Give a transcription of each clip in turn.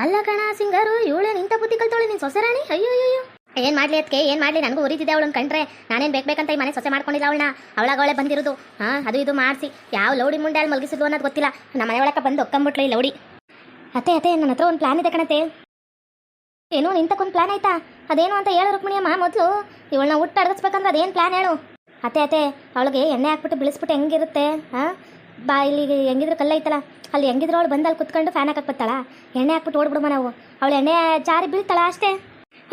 ಅಲ್ಲ ಕಣ ಸಿಂಗಾರು ಇವಳೆ ನಿಂತ ಬುದ್ಧಿ ಕಲ್ತವಳೆ ನಿನ್ ಸೊಸೆರಾಣಿ. ಅಯ್ಯೋ ಅಯ್ಯೋ ಏನ್ ಮಾಡ್ಲಿ ಅದಕ್ಕೆ ಏನ್ ಮಾಡ್ಲಿ, ನನಗೂ ಉರಿತಿದೆ ಅವಳನ್ನ ಕಂಡ್ರೆ. ನಾನೇನ್ ಬೇಕಂತ ಈ ಮನೆ ಸೊಸೆ ಮಾಡ್ಕೊಂಡಿಲ್ಲ ಅವಳನ್ನ. ಅವಳಾಗವಳೆ ಬಂದಿರೋದು ಅದು ಇದು ಮಾಡಿಸಿ ಯಾವ ಲೌಡಿ ಮುಂಡೆ ಅಲ್ಲಿ ಮಲಗಿಸಿದ್ವು ಅನ್ನೋದು ಗೊತ್ತಿಲ್ಲ. ನಮ್ಮ ಮನೆ ಒಳಕ್ಕೆ ಬಂದು ಒಕ್ಕಂಬಿಟ್ಲು ಈ ಲೌಡಿ. ಅತ್ತೆ ನನ್ನ ಹತ್ರ ಒಂದು ಪ್ಲಾನ್ ಇದೆ ಕಣತೆ. ಏನು ನಿಂತಕ್ಕೊಂದು ಪ್ಲಾನ್ ಆಯ್ತಾ? ಅದೇನು ಅಂತ ಹೇಳು ರುಕ್ಮಿಣಿಯಮ್ಮ. ಮೊದಲು ಇವಳನ್ನ ಹುಟ್ಟು ಅಡಗಿಸ್ಬೇಕಂದ್ರೆ ಅದೇನು ಪ್ಲಾನ್ ಹೇಳು. ಅತ್ತೆ ಅವಳಿಗೆ ಎಣ್ಣೆ ಹಾಕ್ಬಿಟ್ಟು ಬಿಳಿಸ್ಬಿಟ್ಟು ಹೆಂಗಿರುತ್ತೆ ಬಾ ಇಲ್ಲಿ ಹೆಂಗಿದ್ರು ಕಲ್ಲೈತಲ್ಲ ಅಲ್ಲಿ ಹೆಂಗಿದ್ರು ಅವಳು ಬಂದು ಅಲ್ಲಿ ಕುತ್ಕೊಂಡು ಫ್ಯಾನ್ ಹಾಕಕ್ಕೆ ಬರ್ತಾಳ. ಎಣ್ಣೆ ಹಾಕ್ಬಿಟ್ಟು ಓಡ್ಬಿಡುವ ನಾವು. ಅವಳು ಎಣ್ಣೆ ಜಾರಿ ಬೀಳ್ತಾಳ ಅಷ್ಟೇ.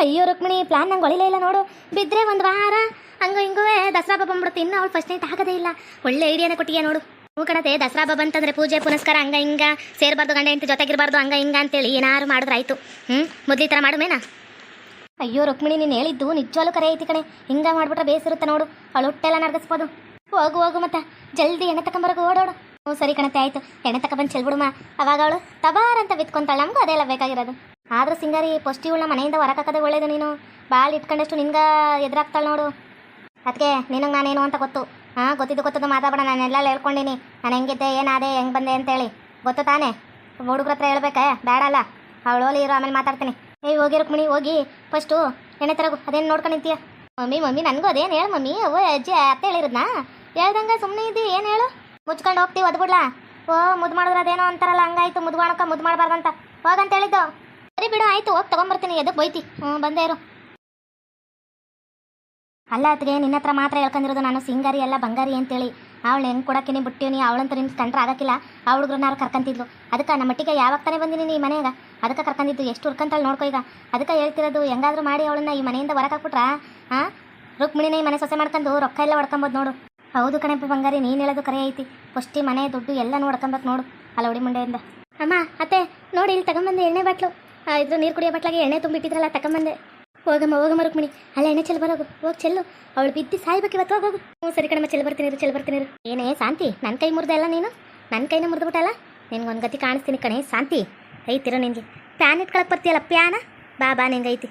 ಅಯ್ಯೋ ರುಕ್ಮಿಣಿ ಪ್ಲಾನ್ ನಂಗೆ ಒಳಿಲೇ ಇಲ್ಲ ನೋಡು. ಬಿದ್ದರೆ ಒಂದು ವಾರ ಹಂಗ ಹಿಂಗೂ ದಸರಾ ಹಬ್ಬ ಬಂದ್ಬಿಡುತ್ತೆ. ಇನ್ನೂ ಅವಳು ಫಸ್ಟ್ ನೈಟ್ ಆಗೋದೇ ಇಲ್ಲ. ಒಳ್ಳೆ ಐಡಿಯಾನೇ ಕೊಟ್ಟಿಗೆ ನೋಡು. ಹ್ಞೂ ಕಣತೆ, ದಸರಾ ಹಬ್ಬ ಬಂತಂದ್ರೆ ಪೂಜೆ ಪುನಸ್ಕಾರ ಹಂಗ ಹಿಂಗ ಸೇರಬಾರ್ದು, ಗಂಡ ಹೆಂಡತಿ ಜೊತೆಗಿರಬಾರ್ದು ಹಂಗ ಹಿಂಗ ಅಂತೇಳಿ ಏನಾರು ಮಾಡಿದ್ರೆ ಆಯಿತು. ಮೊದಲು ಈ ಥರ ಮಾಡುಮೇನಾ? ಅಯ್ಯೋ ರುಕ್ಮಿಣಿ ನೀನು ಹೇಳಿದ್ದು ನಿಜವಾಗ್ಲೂ ಕರೆ ಐತಿ ಕಣೆ. ಹಿಂಗೆ ಮಾಡ್ಬಿಟ್ರೆ ಬೇಸಿರುತ್ತೆ ನೋಡು. ಅವಳು ಹೊಟ್ಟೆಲ್ಲ ನಡ್ಗಿಸ್ಬೋದು. ಹೋಗು ಮತ್ತೆ ಜಲ್ದಿ ಎಣ್ಣೆ ತಗೊಂಬರೋದು ಓಡೋಡು. ಹ್ಞೂ ಸರಿ ಕಣತೆ ಆಯಿತು. ಎಣ್ಣೆ ತಗೊಂಬಂದು ಚೆಲ್ಬಿಡುಮ. ಅವಾಗ ಅವಳು ತಬಾರ್ ಅಂತ ಬಿತ್ಕೊಂತಾಳೆ. ನಮಗೂ ಅದೆಲ್ಲ ಬೇಕಾಗಿರೋದು. ಆದರೂ ಸಿಂಗಾರಿ ಪೊಸ್ಟಿ ಉಳ್ಳ ಮನೆಯಿಂದ ಹೊರಕಾಕದೆ ಒಳ್ಳೇದು. ನೀನು ಭಾಳ ಇಟ್ಕೊಂಡಷ್ಟು ನಿನ್ಗೆ ಎದುರಾಗ್ತಾಳೆ ನೋಡು. ಅದಕ್ಕೆ ನಿನಗೆ ನಾನೇನು ಅಂತ ಗೊತ್ತು. ಗೊತ್ತಿದ್ದು ಮಾತಾಡಬೇಡ. ನಾನೆಲ್ಲ ಹೇಳ್ಕೊಂಡಿನಿ. ನಾನು ಹೆಂಗಿದ್ದೆ ಏನಾದೆ ಹೆಂಗೆ ಬಂದೆ ಅಂತೇಳಿ ಗೊತ್ತು ತಾನೇ. ಹುಡುಗ್ರ ಹತ್ರ ಹೇಳ್ಬೇಕಾ? ಬೇಡಲ್ಲ. ಅವಳು ಹೋಲಿ ಇರೋ, ಆಮೇಲೆ ಮಾತಾಡ್ತೀನಿ. ಹೋಗಿ ರುಕ್ಮಿಣಿ ಹೋಗಿ ಫಸ್ಟು ಎಣ್ಣೆ ತರಗು. ಅದೇನು ನೋಡ್ಕೊಂಡು ನಿಂತೀಯ? ಮಮ್ಮಿ ನನಗೂ ಅದೇನು ಹೇಳು ಮಮ್ಮಿ. ಓ ಅಜ್ಜಿ ಅತ್ತೆ ಹೇಳಿರೋದ್ನಾ ಹೇಳ್ದಂಗೆ ಸುಮ್ಮನೆ ಇದ್ದು ಏನು ಹೇಳು. ಮುಚ್ಕೊಂಡು ಹೋಗ್ತೀವಿ ಅದು ಬಿಡ್ಲಾ? ಮುದ್ದು ಮಾಡಿದ್ರೆ ಅದೇನೋ ಅಂತಾರಲ್ಲ ಹಂಗಾಯ್ತು. ಮುದ್ದು ಮಾಡೋಕೆ ಮುದ್ದು ಮಾಡಬಾರ್ದಂತ ಹೋಗಂತ ಹೇಳಿದ್ದು. ಸರಿ ಬಿಡು ಆಯಿತು, ಹೋಗಿ ತೊಗೊಂಬರ್ತೀನಿ. ಎದಕ್ಕೆ ಬೈತಿ? ಬಂದೇ ಇರು. ಅಲ್ಲ ಅದಕ್ಕೆ ನಿನ್ನ ಹತ್ರ ಮಾತ್ರ ಹೇಳ್ಕೊಂಡಿರೋದು ನಾನು ಸಿಂಗಾರಿ ಎಲ್ಲ ಬಂಗಾರಿ ಅಂತೇಳಿ. ಅವಳು ಹೆಂಗೆ ಕೊಡೋಕೆ ಬಿಟ್ಟಿವ್ನಿ. ಅವಳಂತ ನಿನ್ನ ಕಂಡ್ರೆ ಆಗೋಕ್ಕಿಲ್ಲ. ಆ ಹುಡುಗ್ರನ್ನಾರು ಕರ್ಕೊಂತಿದ್ಲು. ಅದಕ್ಕೆ ನಮ್ಮ ಮಟ್ಟಿಗೆ ಯಾವಾಗ ತಾನೇ ಬಂದಿನಿ ಈ ಮನೆಯಾಗ. ಅದಕ್ಕೆ ಕರ್ಕೊಂಡಿದ್ದು. ಎಷ್ಟು ಹುರ್ಕಂತಾಳೆ ನೋಡ್ಕೊ ಈಗ. ಅದಕ್ಕೆ ಹೇಳ್ತಿರೋದು ಹೆಂಗಾದ್ರೂ ಮಾಡಿ ಅವಳನ್ನ ಈ ಮನೆಯಿಂದ ಹೊರಗೆ ಹಾಕ್ಬಿಟ್ರಾ ರುಕ್ಮಿಣಿನೇ ಈ ಮನೆ ಸೊಸೆ ಮಾಡ್ಕೊಂಡು ರೊಕ್ಕ ಎಲ್ಲ ಹೊಡ್ಕೊಬೋದು ನೋಡು. ಹೌದು ಕಣಪ್ಪ ಬಂಗಾರಿ, ನೀನು ಹೇಳೋದು ಕರೆ ಐತಿ. ಫಸ್ಟಿ ಮನೆ ದುಡ್ಡು ಎಲ್ಲ ನೋಡ್ಕೊಬೇಕು ನೋಡು ಅಲ್ಲ ಹುಡಿ ಮುಂಡೆಯಿಂದ. ಅಮ್ಮ ಅತ್ತೆ ನೋಡಿ ಇಲ್ಲಿ ತಗೊಂಬಂದೆ ಎಣ್ಣೆ ಬಾಟ್ಲು. ಇದ್ರ ನೀರು ಕುಡಿಯೋ ಬಾಟ್ಲಾಗೆ ಎಣ್ಣೆ ತುಂಬಿಟ್ಟಿದ್ರಲ್ಲ ತಗೊಂಬಂದೆ. ಹೋಗಮ್ಮ ರುಕ್ಮಿಣಿ. ಅಲ್ಲ ಎಣ್ಣೆ ಚೆಲ್ ಬರೋಗು. ಹೋಗಿ ಚೆಲ್ಲು. ಅವಳು ಬಿದ್ದು ಸಾಯ್ಬೇಕು ಇವತ್ತು. ಹೋಗೋಗು. ಹ್ಞೂ ಸರಿ ಕಣಮ್ಮ, ಚೆಲ್ ಬರ್ತೀನಿ. ಏನೇ ಶಾಂತಿ, ನನ್ನ ಕೈ ಮುರಿದೆ ಅಲ್ಲ ನೀನು? ನನ್ನ ಕೈನ ಮುರಿದ್ಬಿಟ್ಟಲ್ಲ. ನಿನ್ಗೊಂದು ಗತಿ ಕಾಣಿಸ್ತೀನಿ ಕಣೆ ಶಾಂತಿ. ಐತಿರೋ ನಿನಗೆ ಪ್ಯಾನ್ ಇಟ್ಕೊಳಕ್ಕೆ ಬರ್ತೀಯಲ್ಲ ಪ್ಯಾನ. ಬಾ ನಿನ್ಗೈತಿ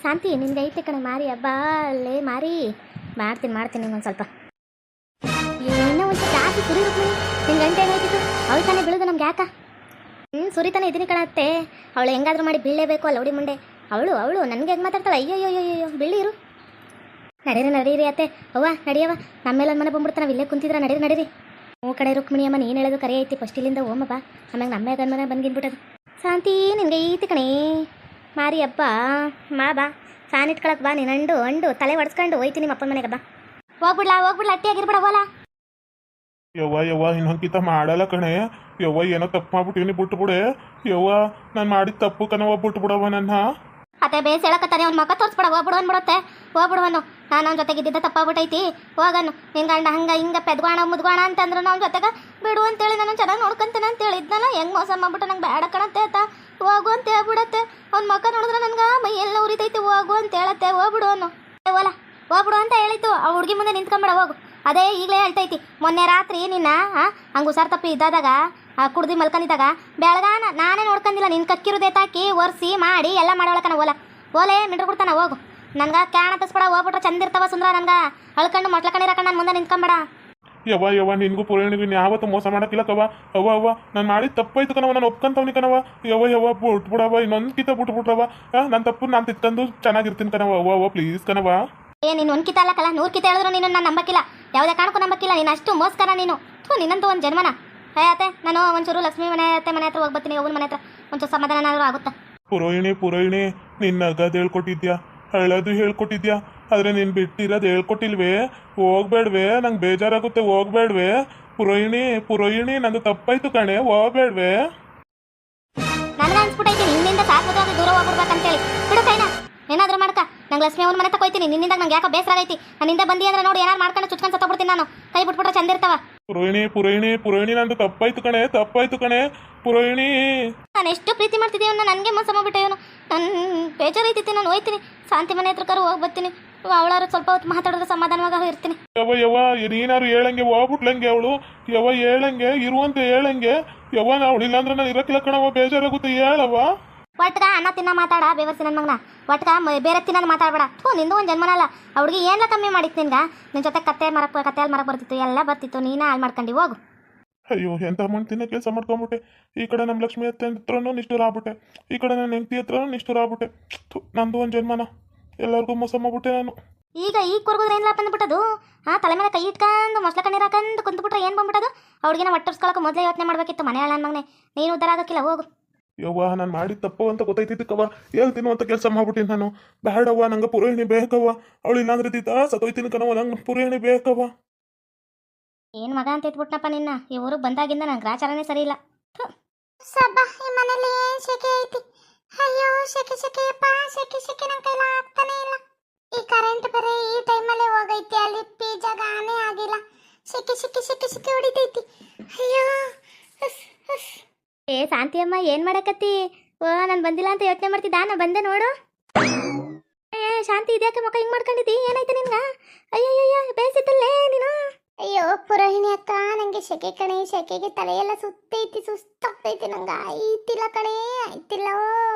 ಶಾಂತಿ ನಿನ್ಗೆ ಐತಿ ಕಣೆ ಮಾರಿ. ಹಬ್ಬಾ ಅಲ್ಲೇ ಮಾರಿ. ಮಾಡ್ತೀನಿ ನಿಂಗೊಂದು ಸ್ವಲ್ಪ ಏನೋ ಒಂದು ಜಾಸ್ತಿ ಸುರಿ ರುಕ್ಮಿಣಿ. ನಿನ್ನ ಗಂಟೆ ಏನೈತಿತ್ತು? ಅವಳು ತಾನೇ ಬೀಳುದು ನಮ್ಗೆ ಯಾಕ? ಸುರಿತಾನೆ ಇದೀನಿ ಕಣತ್ತೆ. ಅವಳು ಹೆಂಗಾದ್ರೂ ಮಾಡಿ ಬೀಳಲೇಬೇಕು ಅಲ್ಲ ಹುಡಿ ಮುಂಡೆ. ಅವಳು ನನಗೆ ಹೆಂಗೆ ಮಾತಾಡ್ತಾಳೆ? ಅಯ್ಯೋ ಬೀಳಿ ಇರು. ನಡೀರಿ ಅತ್ತೆ. ಅವ್ವ ನಡಿಯವ. ನಮ್ಮೇಲೆ ಮನೆ ಬಂದ್ಬಿಡ್ತಾನೆ. ಇಲ್ಲೇ ಕುಂತಿದ್ರ ನಡೀರಿ. ಹ್ಞೂ ಕಡೆ ರುಕ್ಮಿಣಿ ಅಮ್ಮ ನೀನು ಹೇಳೋದು ಕರೆ ಐತಿ. ಫಸ್ಟ್ ಇಲ್ಲಿಂದ ಓಮ ಬಾ. ಆಮ್ಯಾಗ ನಮ್ಮ ಗಂಡ ಬಂದ್ಗಿನ್ಬಿಟ್ಟದು. ಶಾಂತಿ ನಿನ್ಗೆ ಐತಿ ಕಣೆ ಮಾರಿ. ಹಬ್ಬ ಬಾ ಫ್ಯಾನ್ ಇಟ್ಕೊಳಕ್ ಬಾ. ನೀನು ಅಂಡು ತಲೆ ಹೊಡ್ಸ್ಕೊಂಡು ಹೋಯ್ತೀನಿ ನಿಮ್ಮ ಅಪ್ಪನ ಮನೆಗೆ. ಬಾ ಹೋಗ್ಬಿಡ್ಲಾ ಅಟ್ಟಿಯಾಗಿರ್ಬಿಡ ಹೋಲ. ಯವ್ವ ಇನ್ನೊಂದ್ಕಿತ ಮಾಡಲ್ಲ ಕಣೆ. ಯವ್ವ ಏನೋ ತಪ್ಪು ಮಾಡ್ಬಿಟ್ಟಿವ್ನಿ, ಬಿಟ್ಬಿಡೆ. ಯವ್ವ ನಾನು ಮಾಡಿದ ತಪ್ಪು ಕಣವ, ಬಿಟ್ಬಿಡವ ನನ್ನ. ಅತ್ತೆ ಬೇಸ್ ಹೇಳಕತ್ತಾನೆ. ಅವ್ನ ಮಕ್ಕ ತೋರಿಸ್ಬಿಡ. ಹೋಗ್ಬಿಡುವನು. ನಾನು ಅವ್ನ ಜೊತೆಗಿದ್ದ ತಪ್ಪಾಗ್ಬಿಟ್ಟೈತಿ. ಹೋಗನು ನಿನ್ ಗಂಡ ಹಂಗ ಹಿಂಗ ಪೆದ್ಗೋಣ ಮುದ್ಗೋಣ ಅಂತಂದ್ರೆ ಅವ್ನ ಜೊತೆಗೆ ಬಿಡು ಅಂತೇಳಿ ನಾನು ಚೆನ್ನಾಗಿ ನೋಡ್ಕೊಂತೇನೆ ಅಂತ ಹೇಳಿದ್ನಲ್ಲ. ಹೆಂಗೆ ಮೋಸ ಮಾಡ್ಬಿಟ್ಟು ನಂಗೆ ಬೇಡ ಕಣತ್ತೆ ಆತ. ಹೋಗು ಅಂತ ಹೇಳ್ಬಿಡತ್ತೆ. ಅವ್ನ ಮಕ್ಕ ನೋಡಿದ್ರೆ ನನ್ಗೆ ಮೈ ಎಲ್ಲ ಉರಿತೈತಿ. ಹೋಗು ಅಂತ ಹೇಳತ್ತೆ. ಹೋಗ್ಬಿಡು ಹೋಗ್ಬಿಡು ಅಂತ ಹೇಳಿತ್ತು. ಆ ಹುಡುಗಿ ಮುಂದೆ ನಿಂತ್ಕೊಂಬೇಡ ಹೋಗು. ಅದೇ ಈಗಲೇ ಹೇಳ್ತೈತಿ. ಮೊನ್ನೆ ರಾತ್ರಿ ನಿನ್ನ ಹಂಗೆ ಹುಷಾರು ತಪ್ಪಿ ಇದ್ದಾಗ ಕುಡ್ದು ಮಲ್ಕೊಂಡಿದ್ದಾಗ ಬೆಳಗಾನ ನಾನೇ ನೋಡ್ಕೊಂಡಿಲ್ಲ. ನಿನ್ನ ಕಕ್ಕಿರುದೇ ತಾಕಿ ಒರೆಸಿ ಮಾಡಿ ಎಲ್ಲ ಮಾಡೋಳಕನ ಓಲೆ ಮಿಡ್ರು ಕೊಡ್ತಾನ. ಹೋಗು. ನನ್ಗೆ ಕ್ಯಾಣ ತಸ್ಬೇಡ. ಹೋಗ್ಬಿಟ್ರೆ ಚಂದ ಇರ್ತಾವ ಸುಂದ್ರ. ನನ್ಗೆ ಅಳ್ಕಂಡು ಮೊಟ್ಲಕಣಿರಕಂಡು ನನ್ನ ಮುಂದೆ ನಿಂತ್ಕೊಂಬೇಡ. ಯವ್ವ ನಿನ್ಗೂ ಪುರಾಣಿಗೂ ಯಾವತ್ತು ಮೋಸ ಮಾಡಕ್ಕಿಲ್ಲ ಕವ. ಅವ್ವ ನಾನು ಮಾಡಿದ ತಪ್ಪಾಯ್ತು ಕಣವ. ನಾನು ಒಪ್ಕೊಂತವ್ನಿ ಕಣವ. ಯವ್ವ ಬಿಟ್ಬಿಡವ. ಇನ್ನೊಂದ್ಕಿತ ಬಿಟ್ಬಿಟ್ರವ. ನನ್ನ ತಪ್ಪು ನಾನು ತಿತ್ಕೊಂಡು ಚೆನ್ನಾಗಿರ್ತೀನಿ ಕಣವ. ಅವ್ವ ಪ್ಲೀಸ್ ಕಣವ. ನೀನು ಒಂದ್ಕಿತ ಅಲ್ಲಕಲ್ಲ 100 ಕಿತ ಹೇಳಿದ್ರು ನೀನು ನಾನು ನಂಬಕ್ಕಿಲ್ಲ. ಯಾವುದೇ ಕಾರಣಕ್ಕೂ ನಂಬಕ್ಕಿಲ್ಲ. ನೀನು ಅಷ್ಟು ಮೋಸ್ಕರ ನೀನು. ನಿನ್ನಂತೂ ಒಂದು ಜನ್ಮನ. ಅತ್ತೆ ನಾನು ಒಂಚೂರು ಲಕ್ಷ್ಮೀ ಮನೆ ಹತ್ರ ಹೋಗಿ ಬರ್ತೀನಿ. ಅವನ ಮನೆ ಹತ್ರ ಒಂಚೂರು ಸಮಾಧಾನ ಏನಾದರೂ ಆಗುತ್ತಾ? ಪುರೋಹಿಣಿ ನಿನ್ನ ನಗದು ಹೇಳ್ಕೊಟ್ಟಿದ್ಯಾ, ಹಳದು ಹೇಳ್ಕೊಟ್ಟಿದ್ಯಾ. ಆದರೆ ನೀನು ಬಿಟ್ಟಿರೋದು ಹೇಳ್ಕೊಟ್ಟಿಲ್ವೇ? ಹೋಗ್ಬೇಡ್ವೆ. ನಂಗೆ ಬೇಜಾರಾಗುತ್ತೆ. ಹೋಗ್ಬೇಡ್ವೆ ಪುರೋಹಿಣಿ ನಂದು ತಪ್ಪಾಯ್ತು ಕಣೆ. ಹೋಗ್ಬೇಡ್ವೆ. ನನಗೆ ಅನ್ಸ್ಬಿಟ್ಟೈತಿ ನಿನ್ನಿಂದ ಸಾಕೋದಾಗಿ ದೂರ ಹೋಗ್ಬಿಡ್ಬೇಕಂತೇಳಿ. ಬಿಡು ಕೈನ ಏನಾದರೂ ಮಾಡ್ಕ. ನಂಗೆ ಲಕ್ಷ್ಮಿ ಅವ್ನ ಮನೆ ತಗೋಯ್ತೀನಿ. ನಿನ್ನಿಂದ ನಂಗೆ ಯಾಕೋ ಬೇಸರ ಆಗೈತಿ. ನನ್ನಿಂದ ಬಂದಿ ಅಂದ್ರೆ ನೋಡಿ ಏನಾರು ಮಾಡ್ಕೊಂಡು ಚುಚ್ಕೊಂಡು ಸತ್ತೋಗ್ಬಿಡ್ತೀನಿ ನಾನು. ಕೈ ಬಿಟ್ಬಿಟ್ರೆ ಚಂದ ಇರ್ತಾವ. ಪುರೋಹಿಣಿ ನಂದು ತಪ್ಪಾಯ್ತು ಕಣೆ ಪುರೋಹಿಣಿ. ನಾನು ಎಷ್ಟು ಪ್ರೀತಿ ಮಾಡ್ತಿದ್ದೀವಿ ಅವನ್ನ ನನಗೆ ಮೋಸ ಮಾಡ್ಬಿಟ್ಟೆ ಇವನು. ನನ್ನ ಬೇಜಾರೈತಿ. ನಾನು ಹೋಯ್ತೀನಿ ಶಾಂತಿ ಮನೆ ಹತ್ರ ಹೋಗಿ ಬರ್ತೀನಿ. ಅವಳಾರು ಸ್ವಲ್ಪ ಹೊತ್ತು ಮಾತಾಡಿದ್ರೆ ಸಮಾಧಾನವಾಗ ಇರ್ತೀನಿ. ಯವ್ವ ನೀನಾರು ಹೇಳಂಗೆ ಹೋಗ್ಬಿಟ್ಲಂಗೆ ಅವಳು. ಯವ್ವ ಹೇಳಂಗೆ ಇರುವಂತ ಹೇಳಂಗೆ. ಯವ್ವ ಅವಳಿಲ್ಲ ಅಂದ್ರೆ ನಾನು ಇರಕ್ಕಿಲ್ಲ ಕಣವ. ಬೇಜಾರಾಗುತ್ತೆ. ಹೇಳವ್ವ. ಒಟ್ಗ ಅನ್ನ ತಿನ್ನ ಮಾತಾಡ ಬೇವರ್ಸಿ ನನ್ನ ಮಗನ. ಒಟ್ಗ ಬೇರೆ ತಿನ್ನೋದು ಮಾತಾಡಬೇಡ. ನಿಂದು ಒಂದು ಜನ್ಮನಲ್ಲ. ಅವ್ಳಿಗೆ ಏನೆಲ್ಲ ಕಮ್ಮಿ ಮಾಡಿತ್ತು ನಿನ್ಗೆ. ನಿನ್ನ ಜೊತೆ ಕತ್ತೆ ಅಲ್ಲಿ ಮರಕ್ಕೆ ಬರ್ತಿತ್ತು. ಎಲ್ಲ ಬರ್ತಿತ್ತು. ನೀನೇ ಹಾಳು ಮಾಡ್ಕೊಂಡು ಹೋಗು. ಅಯ್ಯೋ ಎಂಥ ಮಾಡ್ತೀನಿ ಕೆಲಸ ಮಾಡ್ಕೊಂಬಿಟ್ಟೆ. ಈ ಕಡೆ ನಮ್ಮ ಲಕ್ಷ್ಮಿ ಹತ್ರನೂ ನಿಷ್ಠುರ ಆಗ್ಬಿಟ್ಟೆ, ಈ ಕಡೆ ನನ್ನ ಹೆಂಡತಿ ಹತ್ರನೂ ನಿಷ್ಠುರ ಆಗ್ಬಿಟ್ಟೆ. ನಂದು ಒಂದು ಜನ್ಮನ ಎಲ್ಲರಿಗೂ ಮೋಸ ಮಾಡ್ಬಿಟ್ಟೆ ನಾನು. ಈಗ ಕೊರ್ಗೋದ್ರೆ ಏನಿಲ್ಲ ಬಂದ್ಬಿಟ್ಟದು. ತಲೆ ಮೇಲೆ ಕೈ ಇಟ್ಕೊಂಡು ಮೊಸಳೆ ಕಣ್ಣೀರು ಹಾಕೊಂಡು ಕುಂತ್ಬಿಟ್ರೆ ಏನು ಬಂದ್ಬಿಟ್ಟದು. ಅವ್ಳಿಗೆ ನಾವು ಒಟ್ಟರ್ಸ್ಕೊಳಕ್ಕೆ ಮೊದಲೇ ಯೋಚನೆ ಮಾಡಬೇಕಿತ್ತು. ಮನೆ ನನ್ನ ಮಗನೇ, ನೀನು ಉದ್ದಾರ ಆಗೋಕ್ಕಿಲ್ಲ, ಹೋಗು. ಯವ್ವ ನಾನು ಮಾಡಿದ ತಪ್ಪು ಅಂತ ಗೊತ್ತೈತಿದ್ದಕ್ಕವ್ವ, ಹೇಳ್ತೀನಿ ಅಂತ ಕೆಲಸ ಮಾಡ್ಬಿಟ್ಟಿನಿ ನಾನು. ಬೇಡವ್ವ, ನಂಗೆ ಪುರೋಹಿಣಿ ಬೇಕವ್ವ. ಅವಳು ಇಲ್ಲಾಂದ್ರೆ ಸತ್ತೋಯ್ತೀನಿ ಕಣವ್ವ, ನಂಗೆ ಪುರೋಹಿಣಿ ಬೇಕವ್ವ. ಏನು ಮಗ ಅಂತ ಎತ್ಬಿಟ್ನಪ್ಪ ನಿನ್ನ. ಈ ಊರಿಗೆ ಬಂದಾಗಿಂದ ನಂಗೆ ಗ್ರಾಚಾರನೇ ಸರಿ ಇಲ್ಲ. ಸಬ್ಬ ಈ ಮನೇಲಿ ಏನ್ ಶೆಕೆ ಐತಿ. ಅಯ್ಯೋ ಶೆಕೆಯಪ್ಪ, ಶೆಕೆ ನನ್ ಕೈಲ ಆಗ್ತಾನೆ ಇಲ್ಲ. ಈ ಕರೆಂಟ್ ಬೇರೆ ಈ ಟೈಮಲ್ಲೇ ಹೋಗೈತಿ, ಅಲ್ಲಿ ಜಾಗನೇ ಆಗಿಲ್ಲ. ಶೆಕೆ ಹೊಡಿತೈತಿ. ಅಯ್ಯೋ ಏ ಶಾಂತಿಯಮ್ಮ, ಏನು ಮಾಡಕತ್ತಿ? ನಾನು ಬಂದಿಲ್ಲ ಅಂತ ಯೋಚನೆ ಮಾಡ್ತಿದ್ದ, ನಾ ಬಂದೆ ನೋಡು. ಏ ಶಾಂತಿ, ಇದ್ಯಾಕೆ ಮಕ್ಕ ಹಿಂಗೆ ಮಾಡ್ಕೊಂಡಿದ್ದಿ? ಏನಾಯ್ತು ನಿನ್ಗ? ಅಯ್ಯಯ್ಯಯ್ಯ, ಬೇಸಿತ್ತಲ್ಲೇ ನೀನು. ಅಯ್ಯೋ ಪುರೋಹಿಣಿ ಅಕ್ಕ, ನಂಗೆ ಶೆಕೆ ಕಣೆ, ಶೆಕೆಗೆ ತಲೆಯೆಲ್ಲ ಸುತ್ತೈತಿ, ಸುಸ್ತಾಗ್ತೈತಿ. ನಂಗೆ ಆಯ್ತಿಲ್ಲ ಕಣೆ, ಆಯ್ತಿಲ್ಲ.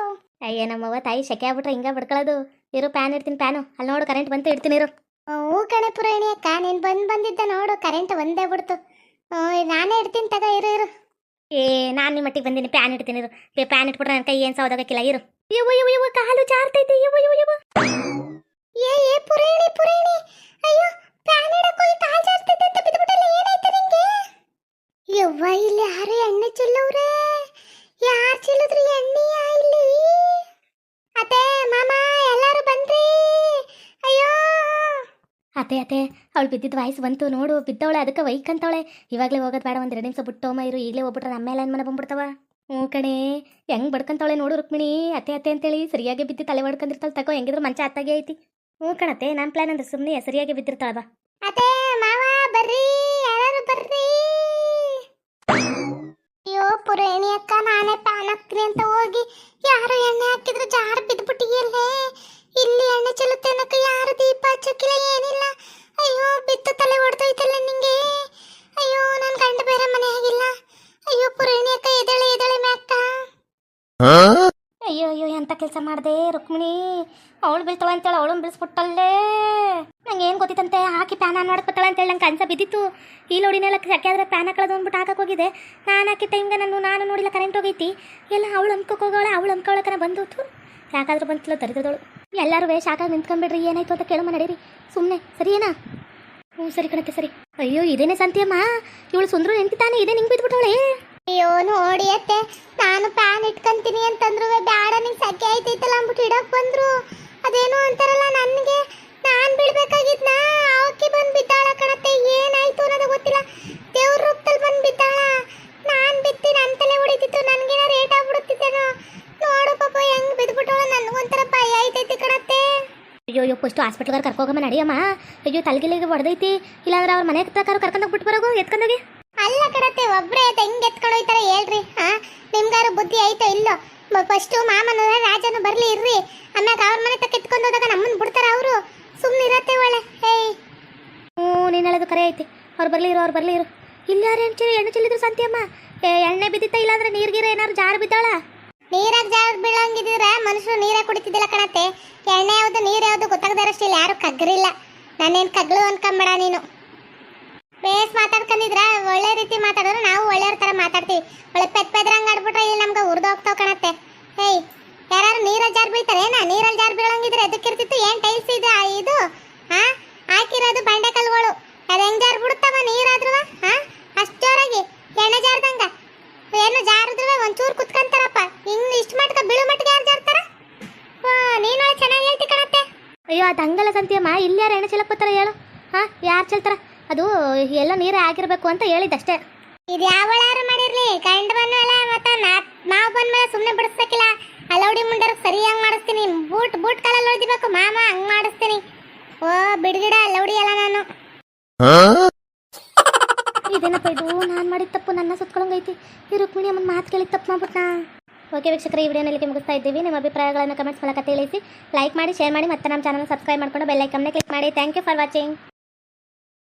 ಅಯ್ಯ ನಮ್ಮವ್ವ ತಾಯಿ, ಶೆಕೆ ಆಗ್ಬಿಟ್ರೆ ಹಿಂಗೆ ಬಿಡ್ಕೊಳ್ಳೋದು. ಇರು, ಪ್ಯಾನ್ ಇಡ್ತೀನಿ, ಪ್ಯಾನು ಅಲ್ಲಿ ನೋಡು, ಕರೆಂಟ್ ಬಂತು, ಇಡ್ತೀನಿ ಇರು. ಹ್ಞೂ ಕಣೆ ಪುರೋಹಿಣಿ ಅಕ್ಕ, ನೀನು ಬಂದಿದ್ದ ನೋಡು, ಕರೆಂಟ್ ಒಂದೇ ಬಿಡ್ತು. ನಾನೇ ಇಡ್ತೀನಿ ತಗ, ಇರು. ಏ ನಾನು ನಿಮ್ಮ ಮಟ್ಟಿಗೆ ಬಂದೀನಿ, ಪ್ಯಾನ್ ಇಡ್ತೀನಿ ಇರು. ಪ್ಯಾನ್ ಇಟ್ಬಿಟ್ರೆ ನನ್ನ ಕೈ ಏನು ಸೌದಾಗಕ್ಕಿಲ್ಲ, ಇರು. ಇವು ಕಾಲು ಜಾರ್ತೈತಿ. ಇವು ಏ ಪುರೋಹಿಣಿ, ಅಯ್ಯೋ ಪ್ಯಾನ್ ಇಡಕ್ಕೆ ಹೋಗಿ ಕಾಲ್ ಜಾರ್ತೈತೆ ಅಂತ ಬಿದ್ಬಿಟ್ಟಲ್ಲ, ಏನಾಯ್ತು ನಿಂಗೆ? ಯವ್ವ, ಇಲ್ಲಿ ಯಾರು ಎಣ್ಣೆ ಚೆಲ್ಲವ್ರೆ? ಯಾರು ಚೆಲ್ಲಿದ್ರು ಎಣ್ಣೆಯ ಇಲ್ಲಿ? ಅತ್ತೆ ಮಾಮ ಎಲ್ಲರೂ ಬಂದ್ರಿ? ಅಯ್ಯೋ ಅತ್ತೆ ಅವಳು ಬಿದ್ದಿದ್ದು ವಾಯ್ಸ್ ಬಂತು ನೋಡು, ಬಿದ್ದವಳೆ, ಅದಕ್ಕೆ ವೈಕಂತವಳೆ. ಇವಾಗಲೇ ಹೋಗೋದು ಬೇಡ, ಒಂದು 2 ನಿಮಿಷ ಬಿಟ್ಟೋಮ ಇರು. ಈಗಲೇ ಹೋಗ್ಬಿಟ್ರೆ ನಮ್ಮ ಮೇಲೆ ಮನೆ ಬಂದ್ಬಿಡ್ತಾವ. ಹ್ಞೂ ಕಣೆ, ಹೆಂಗೆ ಬಡ್ಕಂತವಳೆ ನೋಡು ರುಕ್ಮಿಣಿ. ಅತ್ತೆ ಅಂತೇಳಿ ಸರಿಯಾಗಿ ಬಿದ್ದು ತಲೆ ಹೊಡ್ಕೊಂಡಿರ್ತಾಳೆ. ತಗೋ, ಹೆಂಗಿದ್ರು ಮಂಚ ಅತ್ತಾಗೆ ಐತಿ. ಹ್ಞೂ ಕಣತ್ತೆ, ನನ್ನ ಪ್ಲಾನ್ ಅಂದ್ರೆ ಸುಮ್ಮನೆ ಸರಿಯಾಗಿ ಬಿದ್ದಿರ್ತಾಳವ. ಅತ್ತೆ ಮಾವ ಬರ್ರಿ, ಎಲ್ಲರೂ ಬರ್ರಿ. ಅಯ್ಯೋ ಪುರೋಹಿಣಿ ಅಕ್ಕ, ನಾನೇ ಪ್ಯಾನ್ ಹಾಕ್ತೀನಿ ಅಂತ ಹೋಗಿ ಯಾರು ಎಣ್ಣೆ ಹಾಕಿದ್ರು ಜಾರು ಬಿದ್ದುಬಿಟ್ಟಿಯಲ್ಲೇ. ಇಲ್ಲಿ ಎಣ್ಣೆ ಚೆಲ್ಲುತ್ತೆ ಅನ್ನಕ್ಕೆ ಯಾರು ದೀಪ ಹಚ್ಚಕ್ಕಿಲ್ಲ, ಏನಿಲ್ಲ. ಅಯ್ಯೋ ಬಿತ್ತು ತಲೆ ಹೊಡೆದೋಯ್ತಲ್ಲ ನಿಂಗೆ. ಅಯ್ಯೋ ನನ್ನ ಗಂಡ ಬೇರೆ ಮನೆ ಆಗಿಲ್ಲ. ಅಯ್ಯೋ ಪುರೋಹಿಣಿ ಅಕ್ಕ, ಎದಳೆ ಮ್ಯಾಕ್ಕ. ಅಯ್ಯೋ ಎಂಥ ಕೆಲಸ ಮಾಡಿದೆ ರುಕ್ಮಿಣಿ. ಅವಳು ಬೀಳ್ತಾಳೆ ಅಂತೇಳಿ ಅವಳನ್ನ ಬೀಳಿಸ್ಬಿಟ್ಟಲ್ಲೇ. ನಂಗೆ ಏನು ಗೊತ್ತಿತ್ತಂತೆ, ಹಾಕಿ ಪ್ಯಾನ್ ಆನ್ ಮಾಡ್ಕೊತಾಳೆ ಅಂತೇಳಿ ನಂಗೆ ಕನ್ಸ ಬಿದ್ದಿತ್ತು. ಈ ಲೋಡಿನೆಲ್ಲ ಯಾಕೆ ಆದರೆ ಪ್ಯಾನ್ ಹಾಕೊಳ್ಳೋದು ಅಂದ್ಬಿಟ್ಟು ಹಾಕಕ್ಕೆ ಹೋಗಿದೆ. ನಾನು ಹಾಕಿ ಟೈಮ್ಗೆ ನಾನು ನೋಡಿಲ್ಲ, ಕರೆಂಟ್ ಹೋಗೈತಿ. ಎಲ್ಲ ಅವಳು ಹೋಗೋಳೆ, ಅವಳು ಅನ್ಕೊಳ್ಳೋಕನ ಬಂದು ಯಾಕಾದ್ರೂ ಬಂತಿಲ್ಲ ದರಿದ್ರದವಳು. ಎಲ್ಲರೂ ಶಾಕಾಗಿ ನಿಂತ್ಕೊಂಡ್ಬಿಡ್ರಿ, ಏನಾಯ್ತು ಅಂತ ಕೇಳಮ್ಮ, ನಡೀರಿ ಸುಮ್ಮನೆ, ಸರಿ ಏನಾ? ಹ್ಞೂ ಸರಿ ಕಣಕ್ಕೆ, ಸರಿ. ಅಯ್ಯೋ ಇದೇನೇ ಸಂತಿಯಮ್ಮ, ಇವಳು ಸುಂದ್ರು ನಿಂತಿದ್ದಾನೆ, ಇದೇ ನಿಂಗೆ ಬಿದ್ಬಿಟ್ಟವಳೆ. ಅಯ್ಯೋ ನೋಡಿ ಅತ್ತೆ, ನಾನು ಪ್ಯಾನ್ ಇಟ್ಕೊಂತೀನಿ ಅಂತಂದ್ರು ಬೇಡ, ನಿಂಗೆ ಸೆಕೆ ಆಯ್ತೈತಲ್ಲ ಅಂದ್ಬಿಟ್ಟು ಇಡಕ್ ಬಂದ್ರು. ಅದೇನೋ ಅಂತಾರಲ್ಲ, ನನಗೆ ನಾನು ಬೀಳ್ಬೇಕಾಗಿದ್ನ, ಅವಕ್ಕೆ ಬಂದು ಬಿದ್ದಾಳ ಕಣತ್ತೆ. ಏನಾಯ್ತು ಅನ್ನೋದು ಗೊತ್ತಿಲ್ಲ, ದೇವ್ರ ರೂಪದಲ್ಲಿ ಬಂದು ಬಿದ್ದಾಳ. ನಾನು ಬಿತ್ತಿ ನನ್ನ ತಲೆ ಹೊಡಿತಿತ್ತು, ನನಗೇನ ರೇಟ್ ಆಗ್ಬಿಡುತ್ತಿದ್ದೇನೋ. ನೋಡು ಪಾಪ ಹೆಂಗ್ ಬಿದ್ಬಿಟ್ಟವಳ, ನನಗೊಂಥರ ಭಯ ಆಯ್ತೈತಿ ಕಣತ್ತೆ. ಅಯ್ಯೋ ಫಸ್ಟು ಹಾಸ್ಪಿಟ್ಲ್ಗಾರು ಕರ್ಕೋಗಮ್ಮ, ನಡಿಯಮ್ಮ. ಅಯ್ಯೋ ತಲೆಗಿಲ್ಲಿಗೆ ಹೊಡೆದೈತಿ, ಇಲ್ಲಾಂದ್ರೆ ಅವ್ರ ಮನೆ ಹತ್ರಕ್ಕಾರು ಕರ್ಕೊಂಡೋಗಿ ಬಿಟ್ಟು ಬರೋಗು, ಎತ್ಕೊಂಡೋಗಿ. ಅಲ್ಲ ಕಣತ್ತೆ, ಒಬ್ಬರೇ ಹೆಂಗ್ ಎತ್ಕೊಂಡು ಹೋಯ್ತಾರೆ ಹೇಳ್ರಿ? ನಿಮ್ಗಾರು ಬುದ್ಧಿ ಆಯ್ತೋ ಇಲ್ಲೋ? ಫಸ್ಟು ಮಾಮನ ರಾಜನು ಬರ್ಲಿ ಇರ್ರಿ, ಆಮ್ಯಾಗ ಅವ್ರ ಮನೆ ತಕ್ಕ ಎತ್ಕೊಂಡು ಹೋದಾಗ ನಮ್ಮನ್ನ ಬಿಡ್ತಾರ ಅವರು? ಸುಮ್ಮನೆ ಇರತ್ತೆ ಒಳ್ಳೆ. ಏಯ್ ಹ್ಞೂ ನೀನು ಹೇಳೋದು ಕರೆ ಐತಿ. ಅವ್ರು ಬರಲಿ ಇರು. ಇಲ್ಲಿ ಯಾರು ಎಣ್ಣೆ ಚೆಲ್ಲಿದ್ರು ಸಂತಿಯಮ್ಮ? ಎಣ್ಣೆ ಬಿದ್ದಿತ್ತ, ಇಲ್ಲಾಂದ್ರೆ ನೀರ್ಗೀರ ಏನಾದ್ರು ಜಾರು ಬಿದ್ದಾಳ? ನೀರಾಗ ಜಾರು ಬೀಳಂಗಿದ್ರೆ ಮನುಷ್ಯರು ನೀರೇ ಕುಡಿತಿದ್ದಿಲ್ಲ ಕಣತ್ತೆ. ಎಣ್ಣೆ ಯಾವುದು ನೀರು ಯಾವುದು ಗೊತ್ತಾಗದಾರಷ್ಟಿಲ್ಲ, ಯಾರು ಕಗ್ರಿಲ್ಲ. ನಾನೇನು ಕಗ್ಳು ಅನ್ಕೊಂಬೇಡ ನೀನು. ಬೇಸ್ ಮಾತಾಡ್ಕೊಂಡಿದ್ರ ಒಳ್ಳೆ ರೀತಿ ಮಾತಾಡಿದ್ರೆ ನಾವು ಒಳ್ಳೆಯವ್ರ ಥರ ಮಾತಾಡ್ತೀವಿ. ಒಳ್ಳೆ ಪೆದ್ರಂಗೆ ಆಡ್ಬಿಟ್ರೆ ಇಲ್ಲಿ ನಮ್ಗೆ ಉರ್ದು ಹೋಗ್ತಾವ ಕಣತ್ತೆ. ಏಯ್ ಯಾರು ನೀರಲ್ಲಿ ಜಾರು ಬೀಳ್ತಾರೆ? ನೀರಲ್ಲಿ ಜಾರು ಬೀಳಂಗಿದ್ರೆ ಎದಕ್ಕಿರ್ತಿತ್ತು? ಏನು ಟೈಲ್ಸ್ ಇದು ಹಾಕಿರೋದು ಬಂಡೆ ಕಲ್ಲುಗಳು, ಅದು ಹೆಂಗೆ ಜಾರು ಬಿಡುತ್ತವ ನೀರಾದ್ರೂ? ಅಷ್ಟು ಜೋರಾಗಿ ಎಣ್ಣೆ ಜಾರ್ದಂಗ ಏನು ಜಾರಿದ್ರು ಒಂಚೂರು ಕುತ್ಕೊಂತಾರಪ್ಪ. ಹಿಂಗೆ ಇಷ್ಟು ಮಟ್ಕ ಬೀಳು ಮಟ್ಟಿಗೆ ಯಾರು ಜಾರ್ತಾರ? ನೀನು ಚೆನ್ನಾಗಿ ಹೇಳ್ತಿ ಕಣತ್ತೆ. ಅಯ್ಯೋ ಅದು ಹಂಗಲ್ಲ ಸಂತಿಯಮ್ಮ, ಇಲ್ಲಿ ಯಾರು ಎಣ್ಣೆ ಚೆಲ್ಲಕ್ಕೆ ಬರ್ತಾರೆ ಹೇಳು? ಯಾರು ಚೆಲ್ತಾರ? ಅದು ಎಲ್ಲ ನೀರೇ ಆಗಿರ್ಬೇಕು ಅಂತ ಹೇಳಿದ್ದಷ್ಟೇ. ಇದು ಯಾವಳಾರು ಮಾಡಿರ್ಲಿ, ಗಂಡ ಬಂದ್ಮೇಲೆ ಮತ್ತೆ ನಾವು ಬಂದ್ಮೇಲೆ ಸುಮ್ಮನೆ ಬಿಡಿಸ್ಬೇಕಿಲ್ಲ. ಅಲೌಡಿ ಮುಂಡರ್ ಸರಿಯಾಗಿ ಮಾಡಿಸ್ತೀನಿ. ಬೂಟ್ ಕಾಲಲ್ಲಿ ಹೊಡಿಬೇಕು ಮಾಮ, ಹಂಗೆ ಮಾಡಿಸ್ತೀನಿ. ಓ ಬಿಡ್ಗಿಡ ಅಲೌಡಿ ಅಲ್ಲ ನಾನು. ಇದೇನಪ್ಪ ಇದು, ನಾನು ಮಾಡಿದ ತಪ್ಪು ನನ್ನ ಸುತ್ಕೊಳ್ಳಂಗೈತಿ. ಈ ರುಕ್ಮಿಣಿ ಅಮ್ಮನ ಮಾತು ಕೇಳಿ ತಪ್ಪು ಮಾಡ್ಬಿಟ್ನಾ? ಓಕೆ ವೀಕ್ಷಕರೇ, ಈ ವಿಡಿಯೋನಲ್ಲಿ ಮುಗಿಸ್ತಾ ಇದ್ದೀವಿ. ನಿಮ್ಮ ಅಭಿಪ್ರಾಯಗಳನ್ನು ಕಮೆಂಟ್ಸ್ ಮೂಲಕ ತಿಳಿಸಿ, ಲೈಕ್ ಮಾಡಿ, ಶೇರ್ ಮಾಡಿ, ಮತ್ತೆ ನಮ್ಮ ಚಾನಲ್ ಸಬ್ಸ್ಕ್ರೈಬ್ ಮಾಡ್ಕೊಂಡು ಬೆಲ್ ಐಕನ್ನ ಕ್ಲಿಕ್ ಮಾಡಿ. Thank you for watching.